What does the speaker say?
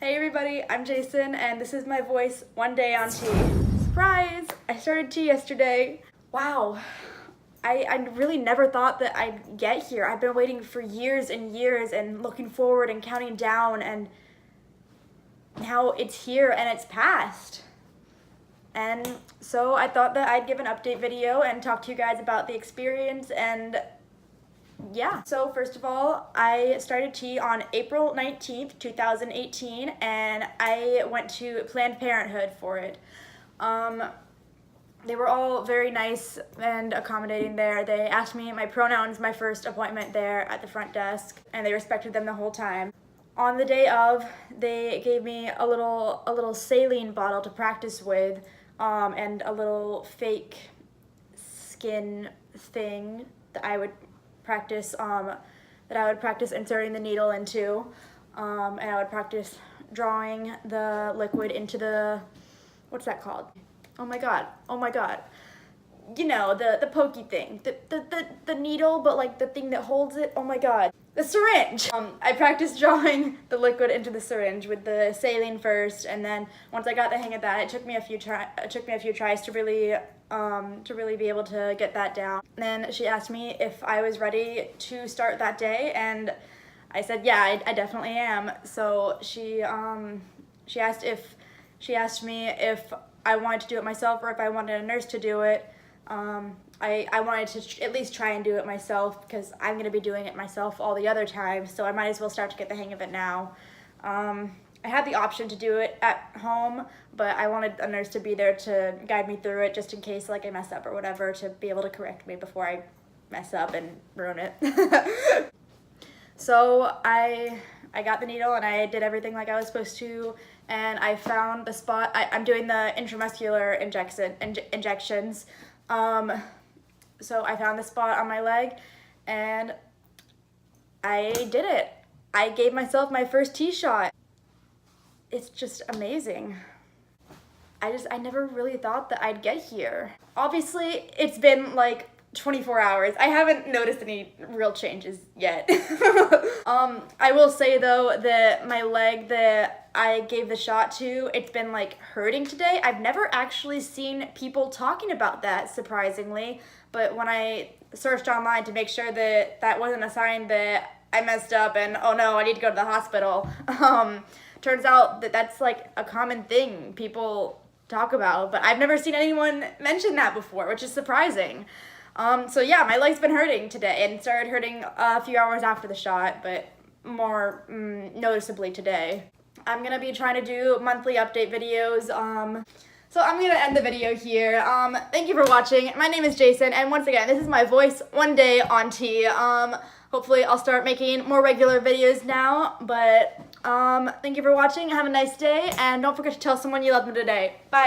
Hey everybody, I'm Jason and this is my voice one day on tea. Surprise! I started tea yesterday. Wow. I really never thought that I'd get here. I've been waiting for years and years and looking forward and counting down, and now it's here and it's past. And so I thought that I'd give an update video and talk to you guys about the experience and yeah. So first of all, I started tea on April 19th, 2018, and I went to Planned Parenthood for it. They were all very nice and accommodating there. They asked me my pronouns my first appointment there at the front desk, and they respected them the whole time. On the day of, they gave me a little saline bottle to practice with, and a little fake skin thing that I would practice inserting the needle into, and I would practice drawing the liquid into the, what's that called? Oh my god, you know, the pokey thing, the needle, but like the thing that holds it. Oh my god, the syringe. I practiced drawing the liquid into the syringe with the saline first, and then once I got the hang of that, it took me a few tries to really be able to get that down. And then she asked me if I was ready to start that day, and I said, yeah, I definitely am. So she asked me if I wanted to do it myself or if I wanted a nurse to do it. I wanted to at least try and do it myself because I'm going to be doing it myself all the other times, so I might as well start to get the hang of it now. I had the option to do it at home, but I wanted a nurse to be there to guide me through it just in case like I mess up or whatever, to be able to correct me before I mess up and ruin it. So I got the needle and I did everything like I was supposed to, and I found the spot. I'm doing the intramuscular injections. So I found the spot on my leg and I did it. I gave myself my first tea shot. It's just amazing. I never really thought that I'd get here. Obviously, it's been like 24 hours. I haven't noticed any real changes yet. I will say though that my leg that I gave the shot to, it's been like hurting today. I've never actually seen people talking about that, surprisingly, but when I searched online to make sure that that wasn't a sign that I messed up and oh no, I need to go to the hospital, turns out that that's like a common thing people talk about, but I've never seen anyone mention that before, which is surprising. So yeah, my leg's been hurting today, and it started hurting a few hours after the shot, but more noticeably today. I'm gonna be trying to do monthly update videos. So I'm gonna end the video here. Thank you for watching. My name is Jason, and once again, this is my voice one day on tea. Hopefully I'll start making more regular videos now, but thank you for watching. Have a nice day, and don't forget to tell someone you love them today. Bye.